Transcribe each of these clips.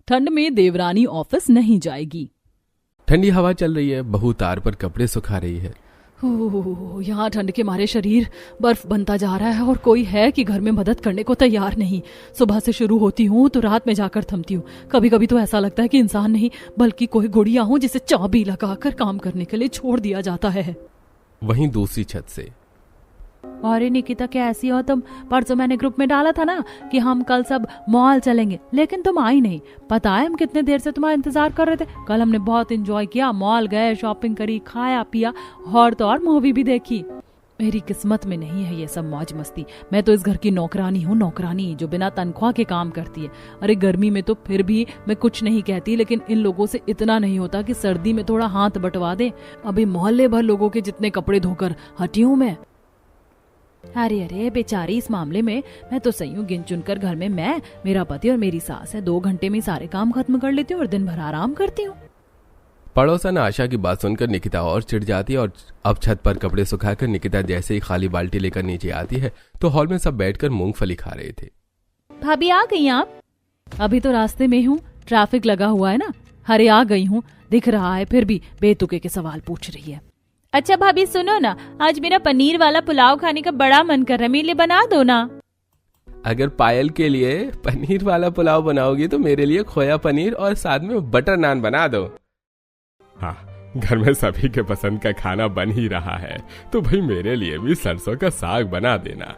ठंड में देवरानी ऑफिस नहीं जाएगी। ठंडी हवा चल रही है, बहू तार पर कपड़े सुखा रही है। यहाँ ठंड के मारे शरीर बर्फ बनता जा रहा है और कोई है कि घर में मदद करने को तैयार नहीं। सुबह से शुरू होती हूँ तो रात में जाकर थमती हूँ। कभी कभी तो ऐसा लगता है कि इंसान नहीं बल्कि कोई गुड़िया हूँ जिसे चाबी लगाकर काम करने के लिए छोड़ दिया जाता है। वहीं दूसरी छत से, अरे निकिता कैसी हो तुम? परसों मैंने ग्रुप में डाला था ना कि हम कल सब मॉल चलेंगे, लेकिन तुम आई नहीं। पता है हम कितने देर से तुम्हारा इंतजार कर रहे थे। कल हमने बहुत एंजॉय किया, मॉल गए, शॉपिंग करी, खाया पिया और तो और मूवी भी देखी। मेरी किस्मत में नहीं है ये सब मौज मस्ती। मैं तो इस घर की नौकरानी हूँ, नौकरानी जो बिना तनख्वाह के काम करती है। अरे गर्मी में तो फिर भी मैं कुछ नहीं कहती, लेकिन इन लोगों से इतना नहीं होता कि सर्दी में थोड़ा हाथ बंटवा दे। अभी मोहल्ले भर लोगों के जितने कपड़े धोकर हटी हूँ मैं। अरे बेचारी, इस मामले में मैं तो सही हूँ। गिन चुनकर घर में मैं, मेरा पति और मेरी सास है। 2 घंटे में सारे काम खत्म कर लेती हूँ और दिन भर आराम करती हूँ। पड़ोसन आशा की बात सुनकर निकिता और चिढ़ जाती है और अब छत पर कपड़े सुखाकर निकिता जैसे ही खाली बाल्टी लेकर नीचे आती है तो हॉल में सब बैठकर मूंगफली खा रहे थे। भाभी आ गई आप? अभी तो रास्ते में हूँ, ट्रैफिक लगा हुआ है ना। अरे आ गई हूँ, दिख रहा है, फिर भी बेतुके के सवाल पूछ रही है। अच्छा भाभी सुनो ना, आज मेरा पनीर वाला पुलाव खाने का बड़ा मन कर रहा है, मेरे लिए बना दो ना। अगर पायल के लिए पनीर वाला पुलाव बनाओगी तो मेरे लिए खोया पनीर और साथ में बटर नान बना दो। हाँ, घर में सभी के पसंद का खाना बन ही रहा है तो भाई मेरे लिए भी सरसों का साग बना देना।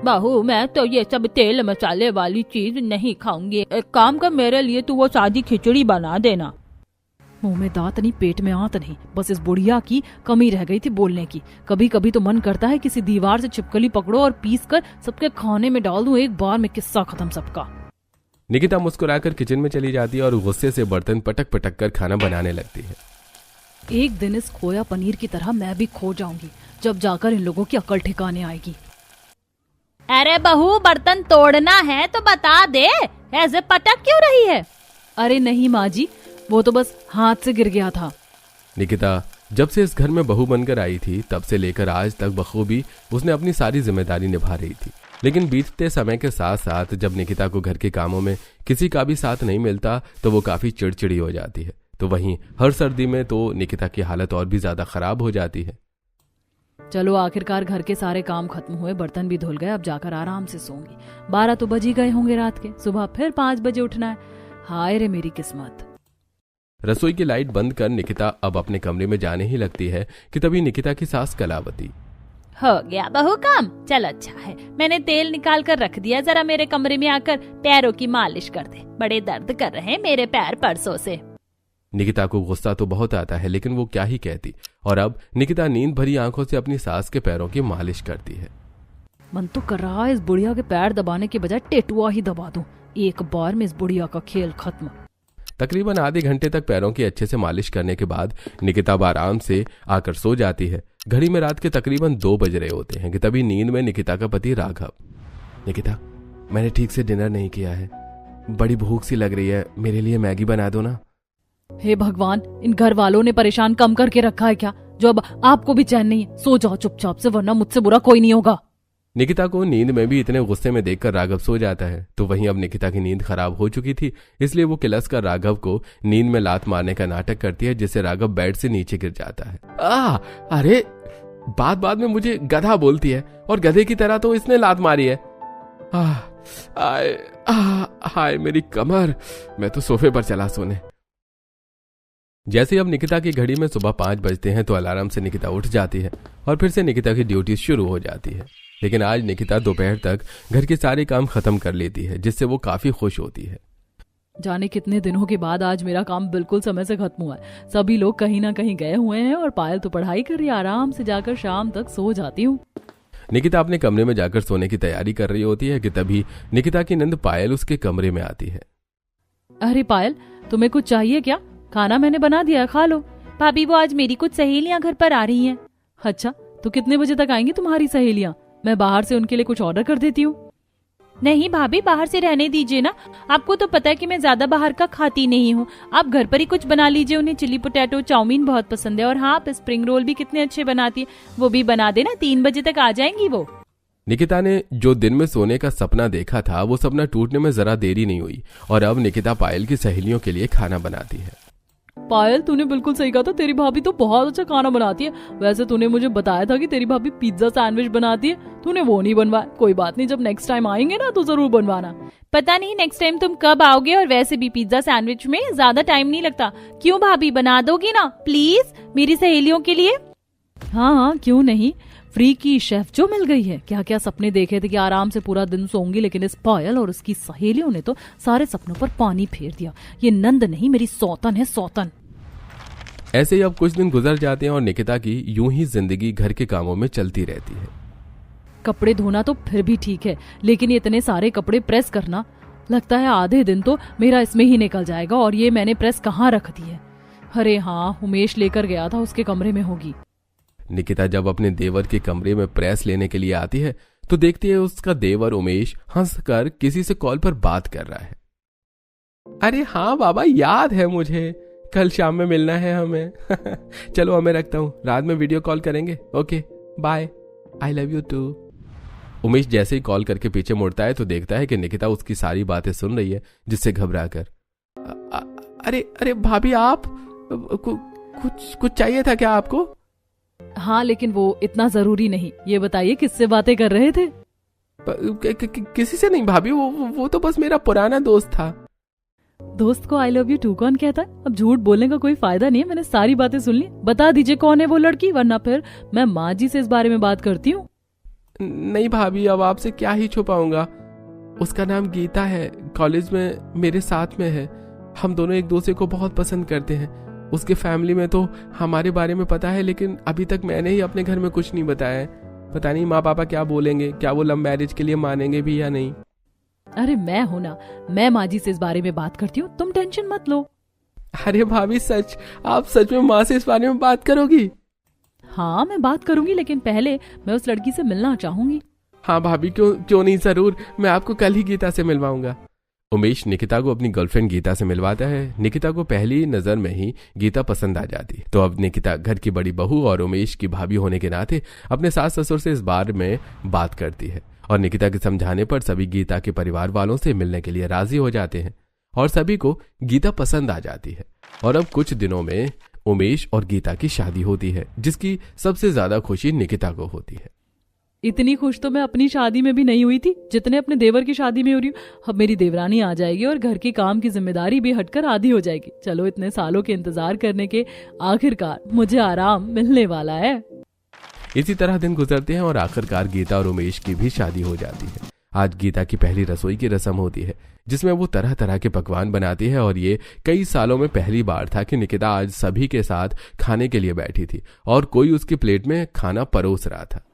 बहू मैं तो ये सब तेल मसाले वाली चीज नहीं खाऊंगी। एक काम कर, मेरे लिए तू वो सादी खिचड़ी बना देना। मुंह में दांत नहीं, पेट में आंत नहीं, बस इस बुढ़िया की कमी रह गई थी बोलने की। कभी कभी तो मन करता है किसी दीवार से छिपकली पकड़ो और पीस कर सबके खाने में डाल दूं, एक बार में किस्सा खत्म सबका। निकिता मुस्कुराकर किचन में चली जाती है और गुस्से से बर्तन पटक पटक कर खाना बनाने लगती है। एक दिन इस खोया पनीर की तरह मैं भी खो जाऊंगी, जब जाकर इन लोगों की अकल ठिकाने आएगी। अरे बहू, बर्तन तोड़ना है तो बता दे, ऐसे पटक क्यों रही है? अरे नहीं माँ जी, वो तो बस हाथ से गिर गया था। निकिता जब से इस घर में बहू बनकर आई थी तब से लेकर आज तक बखूबी उसने अपनी सारी जिम्मेदारी निभा रही थी। लेकिन बीतते समय के साथ साथ जब निकिता को घर के कामों में किसी का भी साथ नहीं मिलता तो वो काफी चिड़चिड़ी हो जाती है। तो वहीं हर सर्दी में तो निकिता की हालत और भी ज्यादा खराब हो जाती है। चलो आखिरकार घर के सारे काम खत्म हुए, बर्तन भी धुल गए, अब जाकर आराम से सोऊंगी। 12 तो बज ही गए होंगे रात के, सुबह फिर 5 बजे उठना है। हाय रे मेरी किस्मत। रसोई की लाइट बंद कर निकिता अब अपने कमरे में जाने ही लगती है कि तभी निकिता की सास कलावती, हो गया बहू काम? चल अच्छा है, मैंने तेल निकाल कर रख दिया, जरा मेरे कमरे में आकर पैरों की मालिश कर दे, बड़े दर्द कर रहे हैं मेरे पैर परसों से। निकिता को गुस्सा तो बहुत आता है लेकिन वो क्या ही कहती, और अब निकिता नींद भरी आंखों से अपनी सास के पैरों की मालिश करती है। मन तो कर रहा है इस बुढ़िया के पैर दबाने के बजाय टेटुआ ही दबा दूं, एक बार में इस बुढ़िया का खेल खत्म। तकरीबन आधे घंटे तक पैरों की अच्छे से मालिश करने के बाद निकिता आराम से आकर सो जाती है। घड़ी में रात के तकरीबन 2 बज रहे होते हैं कि तभी नींद में निकिता का पति राघव, निकिता मैंने ठीक से डिनर नहीं किया है, बड़ी भूख सी लग रही है, मेरे लिए मैगी बना दो ना। हे भगवान, इन घर वालों ने परेशान कम करके रखा है क्या, जो अब आपको भी चैन नहीं है? सो जाओ चुपचाप से, वरना मुझसे बुरा कोई नहीं होगा। निकिता को नींद में भी इतने गुस्से में देखकर राघव सो जाता है। तो वहीं अब निकिता की नींद खराब हो चुकी थी, इसलिए वो किलस कर राघव को नींद में लात मारने का नाटक करती है, जिससे राघव बेड से नीचे गिर जाता है। अरे बात में मुझे गधा बोलती है और गधे की तरह तो इसने लात मारी है। हाय मेरी कमर, मैं तो सोफे पर चला सोने। जैसे अब निकिता की घड़ी में सुबह 5 बजते हैं तो अलार्म से निकिता उठ जाती है और फिर से निकिता की ड्यूटी शुरू हो जाती है। लेकिन आज निकिता दोपहर तक घर के सारे काम खत्म कर लेती है, जिससे वो काफी खुश होती है। जाने कितने दिनों के बाद आज मेरा काम बिल्कुल समय से खत्म हुआ है। सभी लोग कहीं ना कहीं गए हुए हैं और पायल तो पढ़ाई कर रही है। आराम से जाकर शाम तक सो जाती हूँ। निकिता अपने कमरे में जाकर सोने की तैयारी कर रही होती है कि तभी निकिता की नंद पायल उसके कमरे में आती है। अरे पायल, तुम्हें कुछ चाहिए क्या? खाना मैंने बना दिया, खा लो। भाभी वो आज मेरी कुछ सहेलियां घर पर आ रही हैं। अच्छा, तो कितने बजे तक आएंगी तुम्हारी सहेलियां? मैं बाहर से उनके लिए कुछ ऑर्डर कर देती हूँ। नहीं भाभी, बाहर से रहने दीजिए ना, आपको तो पता है कि मैं ज्यादा बाहर का खाती नहीं हूँ। आप घर पर ही कुछ बना लीजिए। उन्हें चिली पोटैटो चाउमीन बहुत पसंद है और हाँ, आप स्प्रिंग रोल भी कितने अच्छे बनाती है, वो भी बना देना। 3 बजे तक आ जाएंगी वो। निकिता ने जो दिन में सोने का सपना देखा था वो सपना टूटने में जरा देरी नहीं हुई और अब निकिता पायल की सहेलियों के लिए खाना बनाती है। पायल, तूने बिल्कुल सही कहा था, तेरी भाभी तो बहुत अच्छा खाना बनाती है। वैसे तूने मुझे बताया था कि तेरी भाभी पिज्जा सैंडविच बनाती है, तूने वो नहीं बनवाया। कोई बात नहीं, जब नेक्स्ट टाइम आएंगे ना तो जरूर बनवाना। पता नहीं नेक्स्ट टाइम तुम कब आओगे, और वैसे भी पिज्जा सैंडविच में ज्यादा टाइम नहीं लगता। क्यों भाभी, बना दोगी ना प्लीज मेरी सहेलियों के लिए? हाँ हाँ, क्यों नहीं। फ्री की शेफ जो मिल गई है। क्या क्या सपने देखे थे कि आराम से पूरा दिन सोऊंगी, लेकिन इस पायल और उसकी सहेलियों ने तो सारे सपनों पर पानी फेर दिया। ये नंद नहीं, मेरी सौतन है, सौतन। ऐसे ही अब कुछ दिन गुजर जाते हैं और निकिता की यूं ही जिंदगी घर के कामों में चलती रहती है। कपड़े धोना तो फिर भी ठीक है, लेकिन ये इतने सारे कपड़े प्रेस करना, लगता है आधे दिन तो मेरा इसमें ही निकल जाएगा। और ये मैंने प्रेस कहाँ रख दी है? अरे हाँ, उमेश लेकर गया था, उसके कमरे में होगी। निकिता जब अपने देवर के कमरे में प्रेस लेने के लिए आती है तो देखती है उसका देवर उमेश हंसकर किसी से कॉल पर बात कर रहा है। अरे हाँ बाबा, याद है मुझे, कल शाम में मिलना है हमें। चलो हमें रखता हूँ, रात में वीडियो कॉल करेंगे। Okay bye, I love you too. Umesh जैसे ही कॉल करके पीछे मुड़ता है तो देखता है कि निकिता उसकी सारी बातें सुन रही है, जिससे घबरा कर अरे अरे भाभी, आप कुछ चाहिए था क्या आपको? हाँ, लेकिन वो इतना जरूरी नहीं। ये बताइए किससे बातें कर रहे थे? किसी से नहीं भाभी, वो तो बस मेरा पुराना दोस्त था। दोस्त को आई लव यू टू कौन कहता है? अब झूठ बोलने का कोई फायदा नहीं है, मैंने सारी बातें सुन ली। बता दीजिए कौन है वो लड़की, वरना फिर मैं माँ जी से इस बारे में बात करती हूँ। नहीं भाभी, अब आपसे क्या ही छुपाऊंगा। उसका नाम गीता है, कॉलेज में मेरे साथ में है। हम दोनों एक दूसरे को बहुत पसंद करते हैं। उसके फैमिली में तो हमारे बारे में पता है, लेकिन अभी तक मैंने ही अपने घर में कुछ नहीं बताया है। पता नहीं माँ पापा क्या बोलेंगे, क्या वो लव मैरिज के लिए मानेंगे भी या नहीं। अरे मैं हूं ना, मैं माँ जी से इस बारे में बात करती हूँ, तुम टेंशन मत लो। अरे भाभी सच, आप सच में माँ से इस बारे में बात करोगी? हाँ मैं बात करूंगी, लेकिन पहले मैं उस लड़की से मिलना चाहूंगी। हाँ भाभी, क्यों नहीं, जरूर, मैं आपको कल ही गीता से मिलवाऊंगा। उमेश निकिता को अपनी गर्लफ्रेंड गीता से मिलवाता है। निकिता को पहली नजर में ही गीता पसंद आ जाती, तो अब निकिता घर की बड़ी बहू और उमेश की भाभी होने के नाते अपने सास ससुर से इस बारे में बात करती है। और निकिता के समझाने पर सभी गीता के परिवार वालों से मिलने के लिए राजी हो जाते हैं और सभी को गीता पसंद आ जाती है। और अब कुछ दिनों में उमेश और गीता की शादी होती है, जिसकी सबसे ज्यादा खुशी निकिता को होती है। इतनी खुश तो मैं अपनी शादी में भी नहीं हुई थी जितने अपने देवर की शादी में हो रही हूँ। अब मेरी देवरानी आ जाएगी और घर के काम की जिम्मेदारी भी हटकर आधी हो जाएगी। चलो, इतने सालों के इंतजार करने के आखिरकार मुझे आराम मिलने वाला है। इसी तरह दिन गुजरते हैं और आखिरकार गीता और उमेश की भी शादी हो जाती है। आज गीता की पहली रसोई की रस्म होती है, जिसमें वो तरह तरह के पकवान बनाती है। और ये कई सालों में पहली बार था कि निकिता आज सभी के साथ खाने के लिए बैठी थी और कोई उसकी प्लेट में खाना परोस रहा था।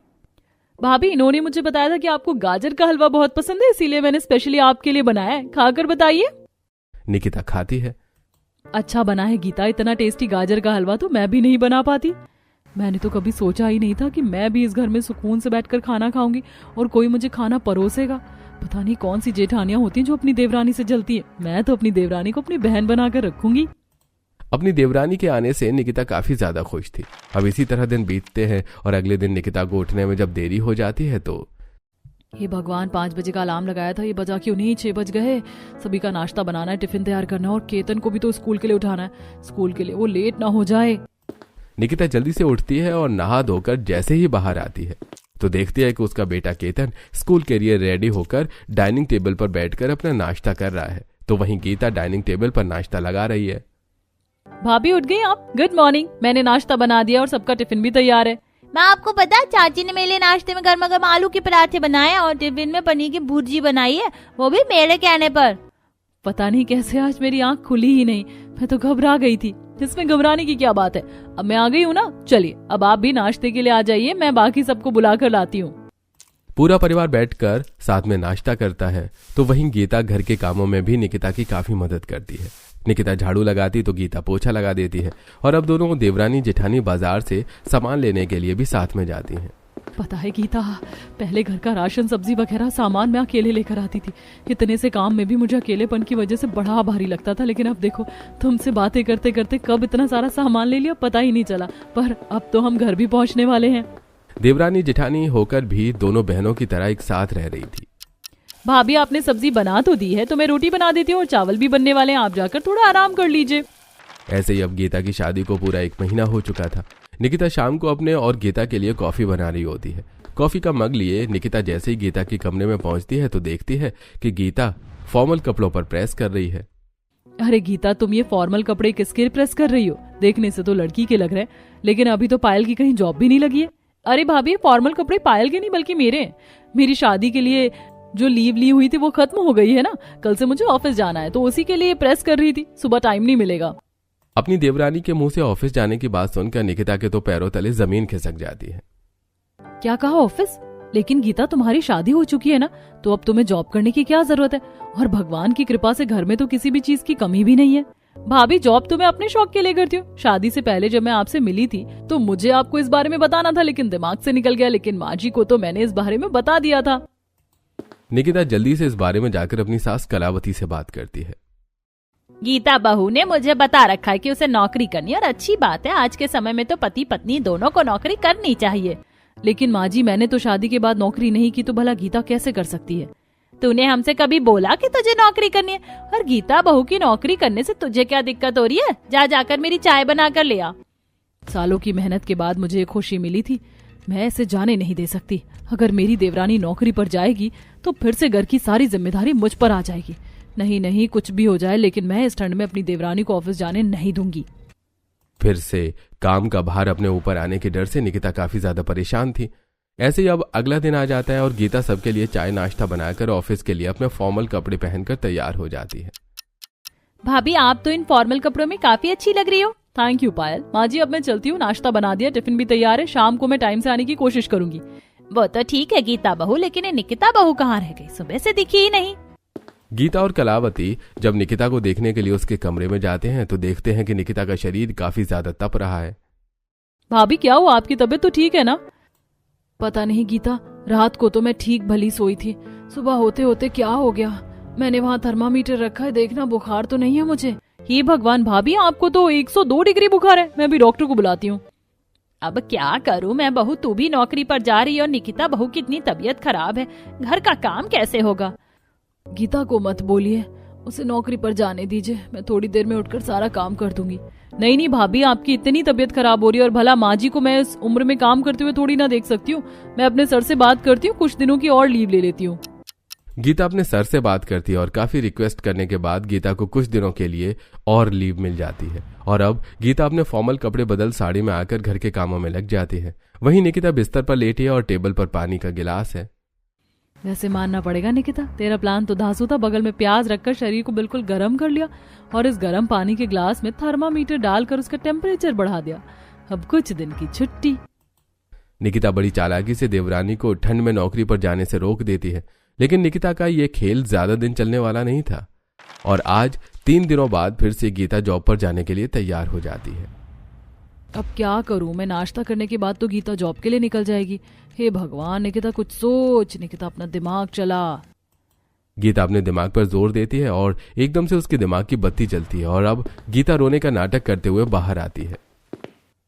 भाभी, इन्होंने मुझे बताया था कि आपको गाजर का हलवा बहुत पसंद है, इसीलिए मैंने स्पेशली आपके लिए बनाया है, खाकर बताइए। निकिता खाती है। अच्छा बना है गीता, इतना टेस्टी गाजर का हलवा तो मैं भी नहीं बना पाती। मैंने तो कभी सोचा ही नहीं था कि मैं भी इस घर में सुकून से बैठकर खाना खाऊंगी और कोई मुझे खाना परोसेगा। पता नहीं कौन सी जेठानियां होती हैं जो अपनी देवरानी से जलती है। मैं तो अपनी देवरानी को अपनी बहन बनाकर रखूंगी। अपनी देवरानी के आने से निकिता काफी ज्यादा खुश थी। अब इसी तरह दिन बीतते हैं और अगले दिन निकिता को उठने में जब देरी हो जाती है तो हे भगवान, 5 बजे का अलार्म लगाया था, ये बजा क्यों नहीं? 6 बज गए। सभी का नाश्ता बनाना है, टिफिन तैयार करना है और केतन को भी तो स्कूल के लिए उठाना है। स्कूल के लिए वो लेट ना हो जाए। निकिता जल्दी से उठती है और नहा धोकर जैसे ही बाहर आती है तो देखती है कि उसका बेटा केतन स्कूल के लिए रेडी होकर डाइनिंग टेबल पर बैठकर अपना नाश्ता कर रहा है। तो वहीं गीता डाइनिंग टेबल पर नाश्ता लगा रही है। भाभी उठ गई आप? Good morning. मैंने नाश्ता बना दिया और सबका टिफिन भी तैयार है। मैं आपको पता, चाची ने मेरे लिए नाश्ते में गर्मा गर्म आलू के पराठे बनाए और टिफिन में पनीर की भुर्जी बनाई है, वो भी मेरे कहने पर। पता नहीं कैसे आज मेरी आंख खुली ही नहीं, मैं तो घबरा गई थी। इसमें घबराने की क्या बात है, अब मैं आ गई हूँ ना। चलिए अब आप भी नाश्ते के लिए आ जाइए, मैं बाकी सबको बुलाकर लाती हूँ। पूरा परिवार बैठकर साथ में नाश्ता करता है। तो वहीं गीता घर के कामों में भी निकिता की काफी मदद करती है। निकिता झाड़ू लगाती तो गीता पोछा लगा देती है और अब दोनों देवरानी जेठानी बाजार से सामान लेने के लिए भी साथ में जाती हैं। पता है गीता, पहले घर का राशन सब्जी वगैरह सामान मैं अकेले लेकर आती थी। इतने से काम में भी मुझे अकेलेपन की वजह से बड़ा भारी लगता था, लेकिन अब देखो तुमसे बातें करते करते कब इतना सारा सामान ले लिया पता ही नहीं चला। पर अब तो हम घर भी पहुंचने वाले हैं। देवरानी जेठानी होकर भी दोनों बहनों की तरह एक साथ रह रही थी। भाभी आपने सब्जी बना तो दी है, तो मैं रोटी बना देती हूँ और चावल भी बनने वाले हैं, आप जाकर थोड़ा आराम कर लीजिए। ऐसे ही अब गीता की शादी को पूरा 1 महीना हो चुका था। निकिता शाम को अपने और गीता के लिए कॉफी बना रही होती है। कॉफी का मग लिए निकिता जैसे ही गीता के कमरे में पहुंचती है तो देखती है कि गीता फॉर्मल कपड़ों पर प्रेस कर रही है। अरे गीता, तुम ये फॉर्मल कपड़े किसके प्रेस कर रही हो? देखने से तो लड़की के लग रहे हैं, लेकिन अभी तो पायल की कहीं जॉब भी नहीं लगी है। अरे भाभी, ये फॉर्मल कपड़े पायल के नहीं बल्कि मेरे हैं। मेरी शादी के लिए जो लीव ली हुई थी वो खत्म हो गई है ना, कल से मुझे ऑफिस जाना है, तो उसी के लिए प्रेस कर रही थी। सुबह टाइम नहीं मिलेगा। अपनी देवरानी के मुंह से ऑफिस जाने की बात सुनकर निकिता के तो पैरों तले जमीन खिसक जाती है। क्या कहा ऑफिस? लेकिन गीता, तुम्हारी शादी हो चुकी है ना, तो अब तुम्हें जॉब करने की क्या जरूरत है? और भगवान की कृपा से घर में तो किसी भी चीज की कमी भी नहीं है। भाभी, जॉब तो मैं अपने शौक के लिए करती हूँ। शादी से पहले जब मैं आपसे मिली थी तो मुझे आपको इस बारे में बताना था, लेकिन दिमाग से निकल गया। लेकिन माँ जी को तो मैंने इस बारे में बता दिया था। निकिता जल्दी से इस बारे में जाकर अपनी सास कलावती से बात करती है। गीता बहू ने मुझे बता रखा है कि उसे नौकरी करनी है, और अच्छी बात है, आज के समय में तो पति पत्नी दोनों को नौकरी करनी चाहिए। लेकिन माँ जी, मैंने तो शादी के बाद नौकरी नहीं की, तो भला गीता कैसे कर सकती है? तूने हमसे कभी बोला कि तुझे नौकरी करनी है? और गीता बहू की नौकरी करने से तुझे क्या दिक्कत हो रही है? जा जाकर मेरी चाय बना कर ले आ। सालों की मेहनत के बाद मुझे एक खुशी मिली थी, मैं इसे जाने नहीं दे सकती। अगर मेरी देवरानी नौकरी पर जाएगी तो फिर से घर की सारी जिम्मेदारी मुझ पर आ जाएगी। नहीं नहीं, कुछ भी हो जाए, लेकिन मैं इस ठंड में अपनी देवरानी को ऑफिस जाने नहीं दूंगी। फिर से काम का भार अपने ऊपर आने के डर से निकिता काफी ज्यादा परेशान थी। ऐसे ही अब अगला दिन आ जाता है और गीता सबके लिए चाय नाश्ता बनाकर ऑफिस के लिए अपने फॉर्मल कपड़े पहनकर तैयार हो जाती है। भाभी, आप तो इन फॉर्मल कपड़ों में काफी अच्छी लग रही हो। थैंक यू पायल। माँ जी, अब मैं चलती हूँ, नाश्ता बना दिया, टिफिन भी तैयार है, शाम को मैं टाइम से आने की कोशिश करूंगी। वो तो ठीक है गीता बहू, लेकिन ये निकिता बहू कहाँ रह गई? सुबह से दिखी ही नहीं। गीता और कलावती जब निकिता को देखने के लिए उसके कमरे में जाते हैं तो देखते हैं कि निकिता का शरीर काफी ज्यादा तप रहा है। भाभी, क्या हुआ? आपकी तबीयत तो ठीक है ना? पता नहीं गीता, रात को तो मैं ठीक भली सोई थी, सुबह होते होते क्या हो गया? मैंने वहाँ थर्मामीटर रखा है, देखना बुखार तो नहीं है मुझे। हे भगवान भाभी, आपको तो 102 डिग्री बुखार है। मैं अभी डॉक्टर को बुलाती हूँ। अब क्या करूँ मैं बहू, तू भी नौकरी पर जा रही है और निकिता बहू की इतनी तबीयत खराब है, घर का काम कैसे होगा? गीता को मत बोलिए, उसे नौकरी पर जाने दीजिए, मैं थोड़ी देर में उठकर सारा काम कर दूंगी। नहीं नहीं भाभी, आपकी इतनी तबीयत खराब हो रही है, और भला माँ जी को मैं इस उम्र में काम करते हुए थोड़ी ना देख सकती हूँ। मैं अपने सर से बात करती हूँ, कुछ दिनों की और लीव ले लेती हूँ। गीता अपने सर से बात करती है और काफी रिक्वेस्ट करने के बाद गीता को कुछ दिनों के लिए और लीव मिल जाती है। और अब गीता अपने फॉर्मल कपड़े बदल साड़ी में आकर घर के कामों में लग जाती है। वहीं निकिता बिस्तर पर लेटी है और टेबल पर पानी का गिलास है। वैसे मानना पड़ेगा निकिता, तेरा प्लान तो धांसू था। बगल में प्याज रखकर शरीर को बिल्कुल गर्म कर लिया और इस गर्म पानी के ग्लास में थर्मामीटर डालकर उसका टेम्परेचर बढ़ा दिया। अब कुछ दिन की छुट्टी। निकिता बड़ी चालाकी से देवरानी को ठंड में नौकरी पर जाने से रोक देती है, लेकिन निकिता का ये खेल ज्यादा दिन चलने वाला नहीं था और आज 3 दिनों बाद फिर से गीता जॉब पर जाने के लिए तैयार हो जाती है। अब क्या करूं मैं? नाश्ता करने के बाद तो गीता जॉब के लिए निकल जाएगी। हे भगवान, निकिता कुछ सोच। निकिता, अपना दिमाग चला। गीता अपने दिमाग पर जोर देती है और एकदम से उसके दिमाग की बत्ती जलती है और अब गीता रोने का नाटक करते हुए बाहर आती है।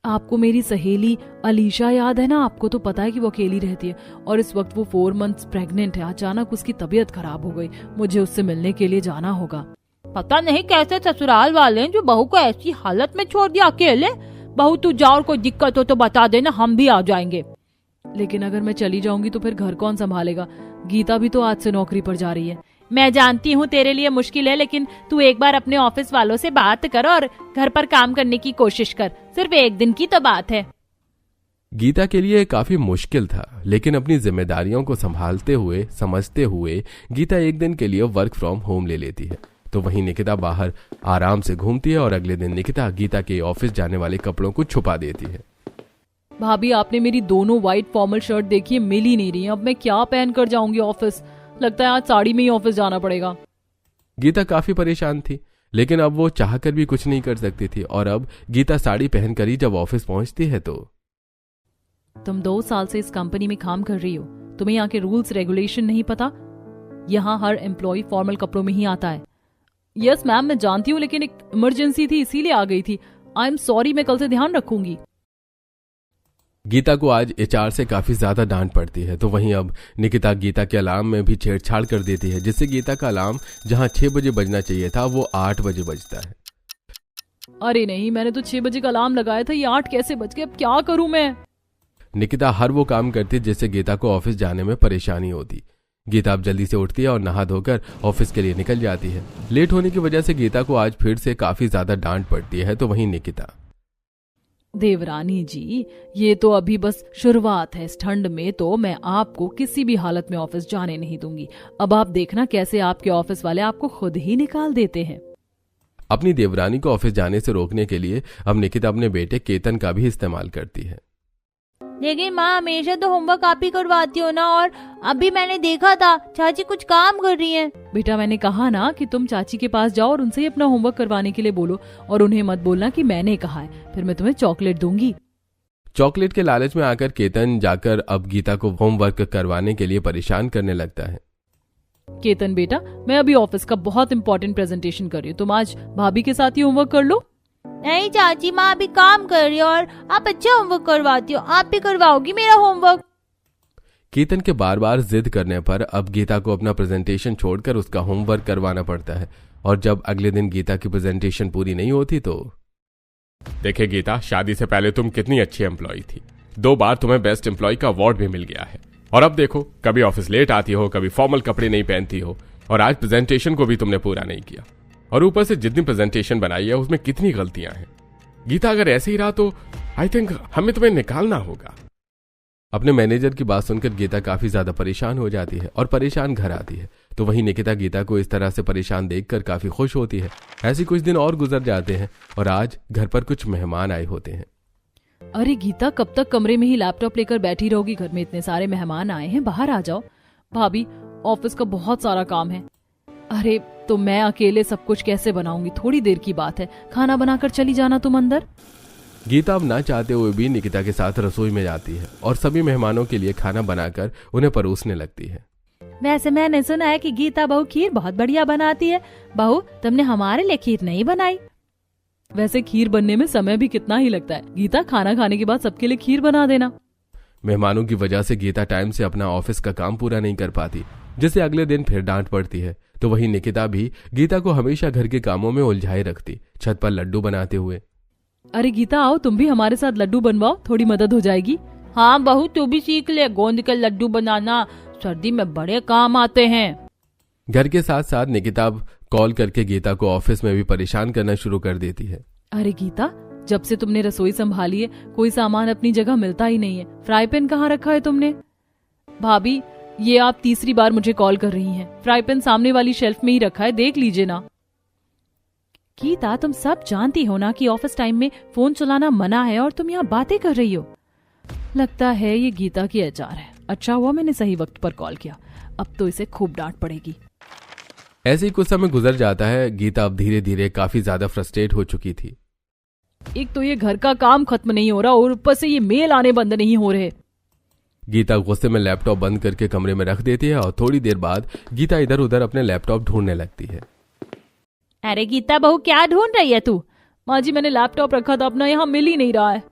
आपको मेरी सहेली अलीशा याद है ना? आपको तो पता है कि वो अकेली रहती है और इस वक्त वो 4 मंथ्स प्रेग्नेंट है। अचानक उसकी तबीयत खराब हो गई, मुझे उससे मिलने के लिए जाना होगा। पता नहीं कैसे ससुराल वाले हैं जो बहू को ऐसी हालत में छोड़ दिया अकेले। बहू तू जा और कोई दिक्कत हो तो बता देना, हम भी आ जाएंगे। लेकिन अगर मैं चली जाऊंगी तो फिर घर कौन संभालेगा? गीता भी तो आज से नौकरी पर जा रही है। मैं जानती हूँ तेरे लिए मुश्किल है, लेकिन तू एक बार अपने ऑफिस वालों से बात कर और घर पर काम करने की कोशिश कर। सिर्फ 1 दिन की तो बात है। गीता के लिए काफी मुश्किल था, लेकिन अपनी जिम्मेदारियों को संभालते हुए समझते हुए गीता 1 दिन के लिए वर्क फ्रॉम होम ले लेती है। तो वहीं निकिता बाहर आराम से घूमती है और अगले दिन निकिता गीता के ऑफिस जाने वाले कपड़ों को छुपा देती है। भाभी, आपने मेरी दोनों व्हाइट फॉर्मल शर्ट देखी है, मिल ही नहीं रही है। अब मैं क्या पहन कर जाऊंगी ऑफिस? लगता है आज साड़ी में ही ऑफिस जाना पड़ेगा। गीता काफी परेशान थी, लेकिन अब वो चाहकर भी कुछ नहीं कर सकती थी और अब गीता साड़ी पहनकर ही जब ऑफिस पहुंचती है तो तुम 2 साल से इस कंपनी में काम कर रही हो, तुम्हें यहाँ के रूल्स रेगुलेशन नहीं पता? यहाँ हर एम्प्लॉय फॉर्मल कपड़ों में ही आता है। यस मैम, मैं जानती हूँ, लेकिन एक इमरजेंसी थी इसीलिए आ गई थी। आई एम सॉरी, मैं कल से ध्यान रखूंगी। गीता को आज एचआर से काफी ज्यादा डांट पड़ती है। तो वहीं अब निकिता गीता के अलार्म में भी छेड़छाड़ कर देती है, जिससे गीता का अलार्म जहां 6 बजे बजना चाहिए था वो 8 बजे बजता है। अरे नहीं, मैंने तो 6 बजे का अलार्म लगाया था, ये 8 कैसे बज गए? अब क्या करूं मैं? निकिता हर वो काम करती जिससे गीता को ऑफिस जाने में परेशानी होती। गीता अब जल्दी से उठती है और नहा धोकर ऑफिस के लिए निकल जाती है। लेट होने की वजह से गीता को आज फिर से काफी ज्यादा डांट पड़ती है। तो वहीं निकिता, देवरानी जी, ये तो अभी बस शुरुआत है। इस ठंड में तो मैं आपको किसी भी हालत में ऑफिस जाने नहीं दूंगी। अब आप देखना कैसे आपके ऑफिस वाले आपको खुद ही निकाल देते हैं। अपनी देवरानी को ऑफिस जाने से रोकने के लिए अब निकिता अपने बेटे केतन का भी इस्तेमाल करती है। लेकिन माँ हमेशा तो होमवर्क आप ही करवाती हो ना, और अभी मैंने देखा था चाची कुछ काम कर रही हैं। बेटा, मैंने कहा ना कि तुम चाची के पास जाओ और उनसे ही अपना होमवर्क करवाने के लिए बोलो, और उन्हें मत बोलना कि मैंने कहा है, फिर मैं तुम्हें चॉकलेट दूंगी। चॉकलेट के लालच में आकर केतन जाकर अब गीता को होमवर्क करवाने के लिए परेशान करने लगता है। केतन बेटा, मैं अभी ऑफिस का बहुत इंपॉर्टेंट प्रेजेंटेशन कर रही हूँ, तुम आज भाभी के साथ ही होमवर्क कर लो। नहीं चाची, माँ अभी काम कर रही है और आप अच्छा होमवर्क करवाती हो, आप भी करवाओगी मेरा होमवर्क। केतन के बार बार जिद करने पर अब गीता को अपना प्रेजेंटेशन छोड़कर उसका होमवर्क करवाना पड़ता है। और जब अगले दिन गीता की प्रेजेंटेशन पूरी नहीं होती तो, देखे गीता, शादी से पहले तुम कितनी अच्छी एम्प्लॉय थी, 2 बार तुम्हें बेस्ट एम्प्लॉय का अवार्ड भी मिल गया है। और अब देखो, कभी ऑफिस लेट आती हो, कभी फॉर्मल कपड़े नहीं पहनती हो, और आज प्रेजेंटेशन को भी तुमने पूरा नहीं किया। और ऊपर से जितनी प्रेजेंटेशन बनाई है उसमें कितनी गलतियां हैं। गीता, अगर ऐसे ही रहा तो आई थिंक हमें तुम्हें निकालना होगा। अपने मैनेजर की बात सुनकर गीता काफी ज्यादा परेशान हो जाती है और परेशान घर आती है। तो वहीं निकिता गीता को इस तरह से परेशान देखकर काफी खुश होती है। ऐसे कुछ दिन और गुजर जाते हैं और आज घर पर कुछ मेहमान आए होते हैं। अरे गीता, कब तक कमरे में ही लैपटॉप लेकर बैठी रहोगी? घर में इतने सारे मेहमान आए हैं, बाहर आ जाओ। भाभी, ऑफिस का बहुत सारा काम है। अरे तो मैं अकेले सब कुछ कैसे बनाऊंगी? थोड़ी देर की बात है, खाना बनाकर चली जाना तुम अंदर। गीता अब ना चाहते हुए भी निकिता के साथ रसोई में जाती है और सभी मेहमानों के लिए खाना बनाकर उन्हें परोसने लगती है। वैसे मैंने सुना है कि गीता बहू खीर बहुत बढ़िया बनाती है। बहू, तुमने हमारे लिए खीर नहीं बनाई? वैसे खीर बनने में समय भी कितना ही लगता है। गीता, खाना खाने के बाद सबके लिए खीर बना देना। मेहमानों की वजह से गीता टाइम से अपना ऑफिस का काम पूरा नहीं कर पाती, जिससे अगले दिन फिर डांट पड़ती है। तो वहीं निकिता भी गीता को हमेशा घर के कामों में उलझाए रखती, छत पर लड्डू बनाते हुए। अरे गीता, आओ तुम भी हमारे साथ लड्डू बनवाओ, थोड़ी मदद हो जाएगी। हाँ बहू, तू भी सीख ले गोंद के लड्डू बनाना, सर्दी में बड़े काम आते हैं। घर के साथ साथ निकिता अब कॉल करके गीता को ऑफिस में भी परेशान करना शुरू कर देती है। अरे गीता, जब से तुमने रसोई संभाली है कोई सामान अपनी जगह मिलता ही नहीं है। फ्राई पैन कहाँ रखा है तुमने? भाभी, ये आप तीसरी बार मुझे कॉल कर रही हैं। फ्राई पैन सामने वाली शेल्फ में ही रखा है, देख लीजिए ना। गीता, तुम सब जानती हो ना कि ऑफिस टाइम में फोन चलाना मना है और तुम यहाँ बातें कर रही हो। लगता है ये गीता की एचआर है। अच्छा हुआ मैंने सही वक्त पर कॉल किया, अब तो इसे खूब डांट पड़ेगी। ऐसे ही कुछ समय गुजर जाता है। गीता अब धीरे धीरे काफी ज्यादा फ्रस्ट्रेट हो चुकी थी। एक तो ये घर का काम खत्म नहीं हो रहा और ऊपर से ये मेल आने बंद नहीं हो रहे। गीता गुस्से में लैपटॉप बंद करके कमरे में रख देती है और थोड़ी देर बाद गीता इधर उधर अपने लैपटॉप ढूंढने लगती है। अरे गीता बहू, क्या ढूंढ रही है तू? माँ जी, मैंने लैपटॉप रखा था अपना, यहाँ मिल ही नहीं रहा है।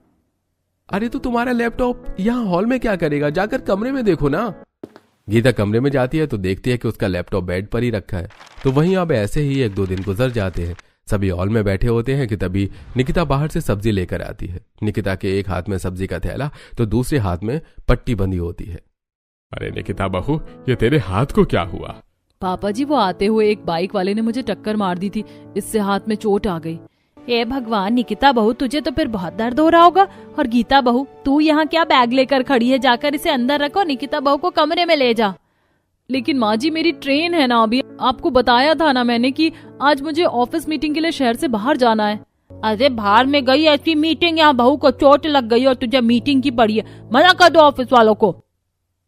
अरे तो तुम्हारा लैपटॉप यहाँ हॉल में क्या करेगा? जाकर कमरे में देखो ना। गीता कमरे में जाती है तो देखती है कि उसका लैपटॉप बेड पर ही रखा है। तो वहीं अब ऐसे ही 1-2 दिन गुजर जाते हैं। सभी हॉल में बैठे होते हैं कि तभी निकिता बाहर से सब्जी लेकर आती है। निकिता के एक हाथ में सब्जी का थैला तो दूसरे हाथ में पट्टी बंधी होती है। अरे निकिता बहू, ये तेरे हाथ को क्या हुआ? पापा जी, वो आते हुए एक बाइक वाले ने मुझे टक्कर मार दी थी, इससे हाथ में चोट आ गई। हे भगवान, निकिता बहू तुझे तो फिर बहुत दर्द हो रहा होगा। और गीता बहू, तू यहाँ क्या बैग लेकर खड़ी है? जाकर इसे अंदर रखो, निकिता बहू को कमरे में ले जा। लेकिन माँ जी, मेरी ट्रेन है ना, अभी आपको बताया था ना मैंने कि आज मुझे ऑफिस मीटिंग के लिए शहर से बाहर जाना है। अरे बाहर में गई ऐसी मीटिंग, यहाँ बहू को चोट लग गई और तुझे मीटिंग की पड़ी है, मना कर दो ऑफिस वालों को।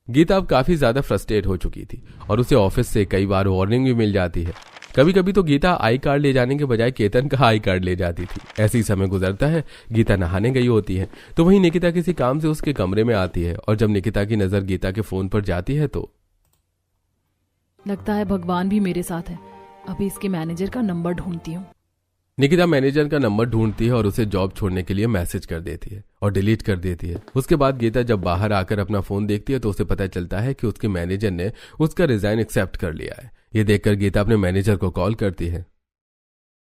गीता अब काफी ज्यादा फ्रस्ट्रेट हो चुकी थी और उसे ऑफिस से कई बार वार्निंग भी मिल जाती है। कभी कभी तो गीता आई कार्ड ले जाने के बजाय केतन का आई कार्ड ले जाती थी। ऐसे ही समय गुजरता है। गीता नहाने गई होती है तो वहीं निकिता किसी काम से उसके कमरे में आती है और जब निकिता की नजर गीता के फोन पर जाती है तो लगता है भगवान भी मेरे साथ है। अभी इसके मैनेजर का नंबर ढूंढती हूँ। निकिता मैनेजर का नंबर ढूंढती है और उसे जॉब छोड़ने के लिए मैसेज कर देती है और डिलीट कर देती है। उसके बाद गीता जब बाहर आकर अपना फोन देखती है तो उसे पता चलता है कि उसके मैनेजर ने उसका रिजाइन एक्सेप्ट कर लिया है। ये देखकर गीता अपने मैनेजर को कॉल करती है।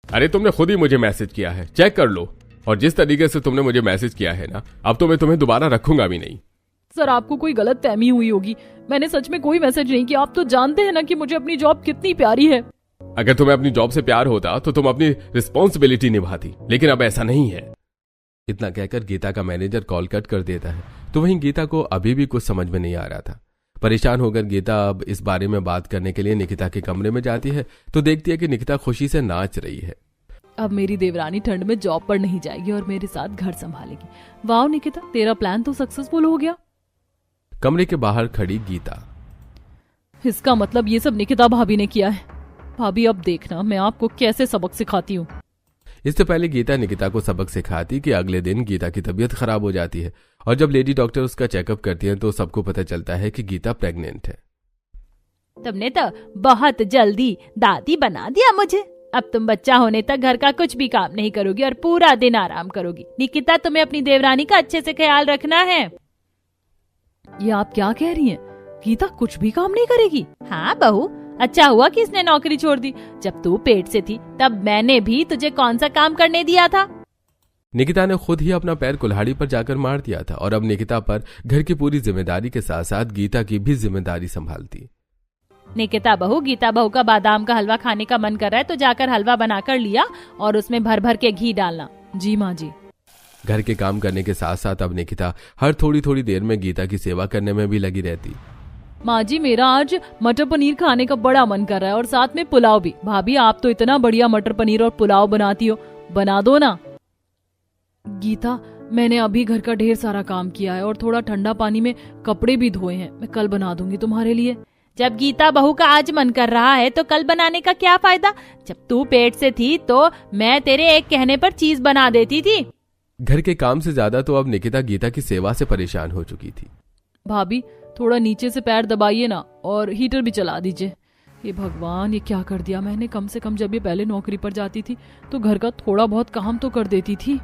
अरे तुमने खुद ही मुझे मैसेज किया है, चेक कर लो। और जिस तरीके से तुमने मुझे मैसेज किया है ना, अब तो मैं तुम्हें दोबारा रखूंगा भी नहीं। सर आपको कोई गलत फहमी हुई होगी, मैंने सच में कोई मैसेज नहीं किया। आप तो जानते हैं ना कि मुझे अपनी जॉब कितनी प्यारी है। अगर तुम्हें अपनी जॉब से प्यार होता तो तुम अपनी रिस्पॉन्सिबिलिटी निभाती, लेकिन अब ऐसा नहीं है। इतना कहकर गीता का मैनेजर कॉल कट कर देता है। तो वहीं गीता को अभी भी कुछ समझ में नहीं आ रहा था। परेशान होकर गीता अब इस बारे में बात करने के लिए निकिता के कमरे में जाती है तो देखती है कि निकिता खुशी से नाच रही है। अब मेरी देवरानी ठंड में जॉब पर नहीं जाएगी और मेरे साथ घर संभालेगी। वाह निकिता, तेरा प्लान तो सक्सेसफुल हो गया। कमरे के बाहर खड़ी गीता। इसका मतलब ये सब निकिता भाभी ने किया है। भाभी अब देखना मैं आपको कैसे सबक सिखाती हूँ। इससे पहले गीता निकिता को सबक सिखाती कि अगले दिन गीता की तबीयत खराब हो जाती है और जब लेडी डॉक्टर उसका चेकअप करती है तो सबको पता चलता है कि गीता प्रेग्नेंट है। तुमने तो बहुत जल्दी दादी बना दिया मुझे। अब तुम बच्चा होने तक घर का कुछ भी काम नहीं करोगी और पूरा दिन आराम करोगी। निकिता, तुम्हें अपनी देवरानी का अच्छे से ख्याल रखना है। ये आप क्या कह रही हैं? गीता कुछ भी काम नहीं करेगी? हाँ बहू, अच्छा हुआ कि इसने नौकरी छोड़ दी। जब तू पेट से थी तब मैंने भी तुझे कौन सा काम करने दिया था? निकिता ने खुद ही अपना पैर कुल्हाड़ी पर जाकर मार दिया था और अब निकिता पर घर की पूरी जिम्मेदारी के साथ साथ गीता की भी जिम्मेदारी संभालती। निकिता बहू, गीता बहू का बादाम का हलवा खाने का मन कर रहा है तो जाकर हलवा बनाकर लिया और उसमें भर भर के घी डालना। जी माँ जी। घर के काम करने के साथ साथ अब निकिता हर थोड़ी थोड़ी देर में गीता की सेवा करने में भी लगी रहती। माँ जी, मेरा आज मटर पनीर खाने का बड़ा मन कर रहा है और साथ में पुलाव भी। भाभी आप तो इतना बढ़िया मटर पनीर और पुलाव बनाती हो, बना दो ना। गीता, मैंने अभी घर का ढेर सारा काम किया है और थोड़ा ठंडा पानी में कपड़े भी धोए हैं, मैं कल बना दूंगी तुम्हारे लिए। जब गीता बहू का आज मन कर रहा है तो कल बनाने का क्या फायदा? जब तू पेट से थी तो मैं तेरे एक कहने पर चीज बना देती थी। घर के काम से ज्यादा तो अब निकिता गीता की सेवा से परेशान हो चुकी थी। भाभी थोड़ा नीचे से पैर दबाइए ना और हीटर भी चला दीजिए। ये भगवान, ये क्या कर दिया मैंने। कम से कम जब ये पहले नौकरी पर जाती थी तो घर का थोड़ा बहुत काम तो कर देती थी।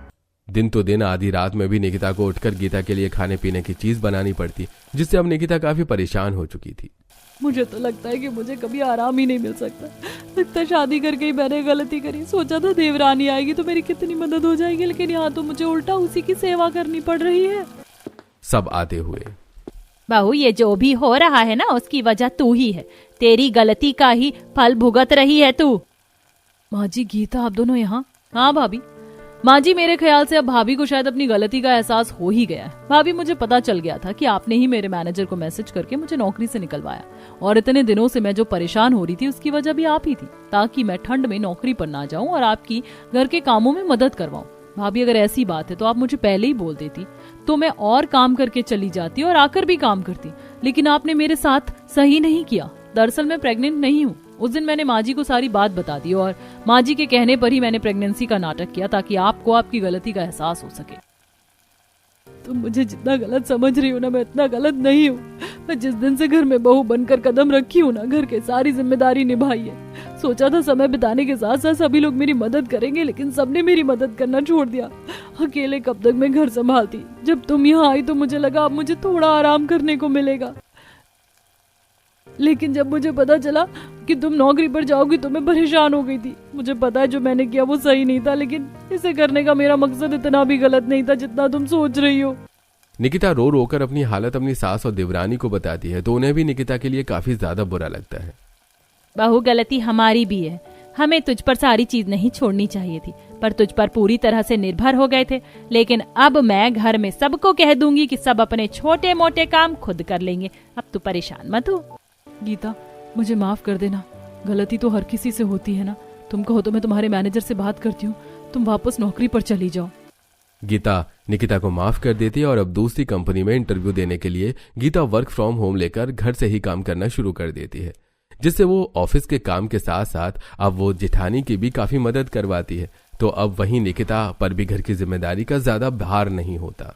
दिन तो दिन आधी रात में भी निकिता को उठकर गीता के लिए खाने पीने की चीज बनानी पड़ती, जिससे अब निकिता काफी परेशान हो चुकी थी। मुझे तो लगता है कि मुझे कभी आराम ही नहीं मिल सकता। लगता शादी करके ही मैंने गलती करी। सोचा था देवरानी आएगी तो मेरी कितनी मदद हो जाएगी, लेकिन यहाँ तो मुझे उल्टा उसी की सेवा करनी पड़ रही है। सब आते हुए बहू, ये जो भी हो रहा है ना उसकी वजह तू ही है। तेरी गलती का ही फल भुगत रही है तू। माँ जी, गीता आप दोनों यहाँ? हाँ भाभी। माँ जी, मेरे ख्याल से अब भाभी को शायद अपनी गलती का एहसास हो ही गया है। भाभी, मुझे पता चल गया था कि आपने ही मेरे मैनेजर को मैसेज करके मुझे नौकरी से निकलवाया और इतने दिनों से मैं जो परेशान हो रही थी उसकी वजह भी आप ही थी, ताकि मैं ठंड में नौकरी पर ना जाऊं और आपकी घर के कामों में मदद करवाऊं। भाभी, अगर ऐसी बात है तो आप मुझे पहले ही बोल देती तो मैं और काम करके चली जाती और आकर भी काम करती, लेकिन आपने मेरे साथ सही नहीं किया। दरअसल मैं प्रेग्नेंट नहीं हूँ। उस दिन मैंने माँ जी को सारी बात बता दी और माँ जी के कहने पर ही मैंने प्रेगनेंसी का नाटक किया ताकि आपको आपकी गलती का एहसास हो सके। तुम मुझे जितना गलत समझ रही हो ना, मैं इतना गलत नहीं हूँ। मैं जिस दिन से घर में बहू बनकर कदम रखी हूँ ना, घर के सारी जिम्मेदारी निभाई है। सोचा था समय बिताने के साथ साथ सभी लोग मेरी मदद करेंगे, लेकिन सबने मेरी मदद करना छोड़ दिया। अकेले कब तक मैं घर संभालती। जब तुम यहाँ आई तो मुझे लगा अब मुझे थोड़ा आराम करने को मिलेगा, लेकिन जब मुझे पता चला कि तुम नौकरी पर जाओगी तो मैं परेशान हो गई थी। मुझे पता है जो मैंने किया वो सही नहीं था, लेकिन इसे करने का मेरा मकसद इतना भी गलत नहीं था जितना तुम सोच रही हो। निकिता रो रोकर अपनी हालत अपनी सास और देवरानी को बताती है तो उन्हें भी निकिता के लिए काफी ज्यादा बुरा लगता है। बहू, गलती हमारी भी है। हमें तुझ पर सारी चीज नहीं छोड़नी चाहिए थी, पर तुझ पर पूरी तरह से निर्भर हो गए थे। लेकिन अब मैं घर में सबको कह दूंगी कि सब अपने छोटे मोटे काम खुद कर लेंगे। अब तू परेशान मत हो। गीता, मुझे माफ कर देना। गलती तो हर किसी से होती है ना। तुम कहो तो मैं तुम्हारे मैनेजर से बात करती हूँ, तुम वापस नौकरी पर चली जाओ। गीता निकिता को माफ कर देती है और अब दूसरी कंपनी में इंटरव्यू देने के लिए गीता वर्क फ्रॉम होम लेकर घर से ही काम करना शुरू कर देती है, जिससे वो ऑफिस के काम के साथ साथ अब वो जेठानी की भी काफी मदद करवाती है। तो अब वहीं निकिता पर भी घर की जिम्मेदारी का ज्यादा भार नहीं होता।